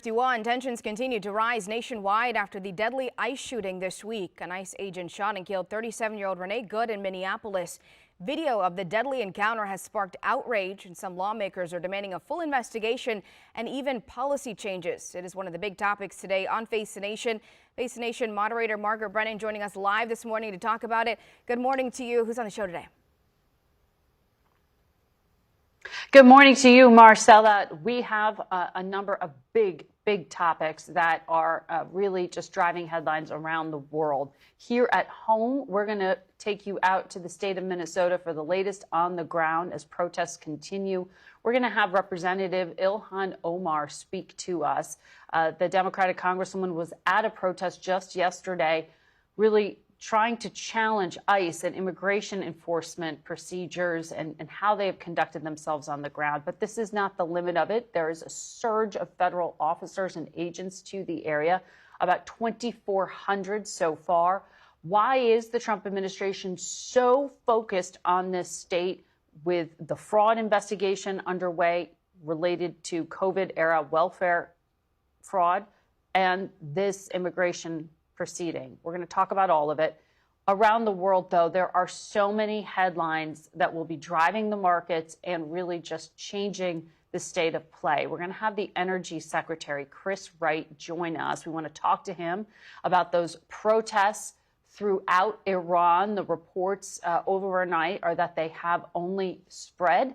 51 tensions continue to rise nationwide after the deadly ICE shooting this week. An ICE agent shot and killed 37-year-old Renee Good in Minneapolis. Video of the deadly encounter has sparked outrage, and some lawmakers are demanding a full investigation and even policy changes. It is one of the big topics today on Face the Nation. Face the Nation moderator Margaret Brennan joining us live this morning to talk about it. Good morning to you. Who's on the show today? Good morning to you, Marcella. We have a number of big topics that are really just driving headlines around the world. Here at home, we're going to take you out to the state of Minnesota for the latest on the ground as protests continue. We're going to have Representative Ilhan Omar speak to us. The Democratic Congresswoman was at a protest just yesterday, really trying to challenge ICE and immigration enforcement procedures and how they have conducted themselves on the ground. But this is not the limit of it. There is a surge of federal officers and agents to the area, about 2,400 so far. Why is the Trump administration so focused on this state with the fraud investigation underway related to COVID-era welfare fraud and this immigration proceeding? We're going to talk about all of it. Around the world, though, there are so many headlines that will be driving the markets and really just changing the state of play. We're going to have the Energy Secretary, Chris Wright, join us. We want to talk to him about those protests throughout Iran. The reports overnight are that they have only spread.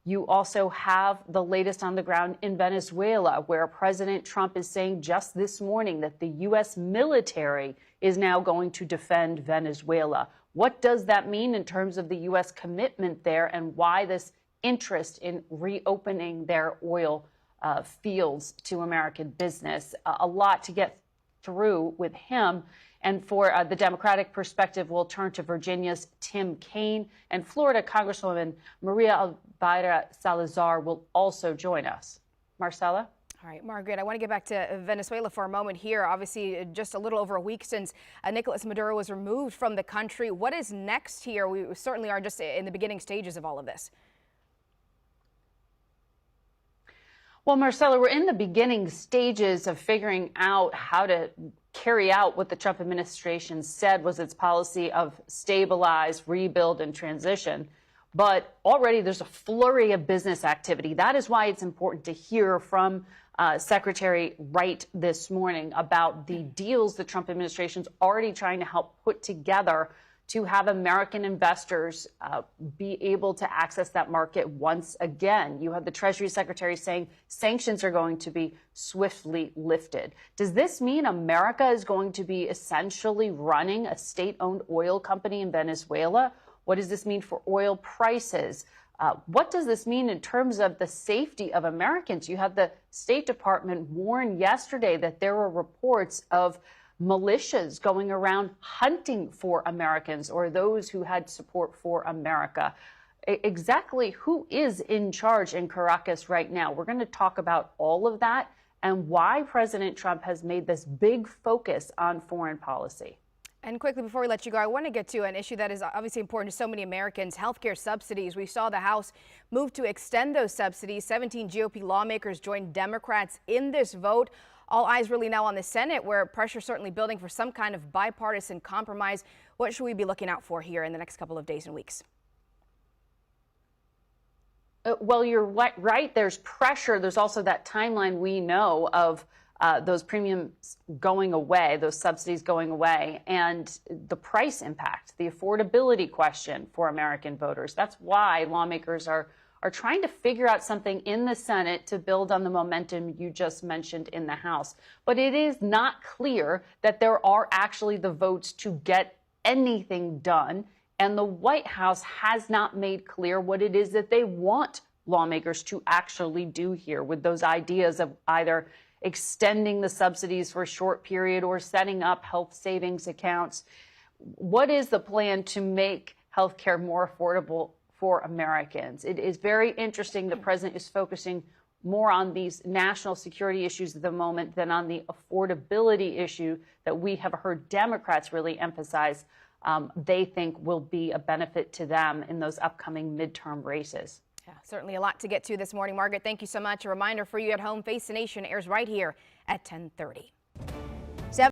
You also have the latest on the ground in Venezuela, where President Trump is saying just this morning that the U.S. military is now going to defend Venezuela. What does that mean in terms of the U.S. commitment there, and why this interest in reopening their oil fields to American business? A lot to get through with him. And for the Democratic perspective, we'll turn to Virginia's Tim Kaine, and Florida Congresswoman Maria Elvira Salazar will also join us. Marcella? All right, Margaret, I want to get back to Venezuela for a moment here. Obviously, just a little over a week since Nicolas Maduro was removed from the country. What is next here? We certainly are just in the beginning stages of all of this. Well, Marcella, we're in the beginning stages of figuring out how to carry out what the Trump administration said was its policy of stabilize, rebuild, and transition. But already there's a flurry of business activity. That is why it's important to hear from Secretary Wright this morning about the deals the Trump administration's already trying to help put together to have American investors be able to access that market once again. You have the Treasury Secretary saying sanctions are going to be swiftly lifted. Does this mean America is going to be essentially running a state-owned oil company in Venezuela? What does this mean for oil prices? What does this mean in terms of the safety of Americans? You had the State Department warn yesterday that there were reports of militias going around hunting for Americans or those who had support for America. Exactly who is in charge in Caracas right now? We're going to talk about all of that and why President Trump has made this big focus on foreign policy. And quickly, before we let you go, I want to get to an issue that is obviously important to so many Americans, healthcare subsidies. We saw the House move to extend those subsidies. 17 GOP lawmakers joined Democrats in this vote. All eyes really now on the Senate, where pressure certainly building for some kind of bipartisan compromise. What should we be looking out for here in the next couple of days and weeks? Well, you're right. There's pressure. There's also that timeline we know of those premiums going away, those subsidies going away, and the price impact, the affordability question for American voters. That's why lawmakers are trying to figure out something in the Senate to build on the momentum you just mentioned in the House. But it is not clear that there are actually the votes to get anything done. And the White House has not made clear what it is that they want lawmakers to actually do here with those ideas of either extending the subsidies for a short period or setting up health savings accounts. What is the plan to make health care more affordable for Americans? It is very interesting the president is focusing more on these national security issues at the moment than on the affordability issue that we have heard Democrats really emphasize they think will be a benefit to them in those upcoming midterm races. Yeah, certainly a lot to get to this morning. Margaret, thank you so much. A reminder for you at home, Face the Nation airs right here at 10:30.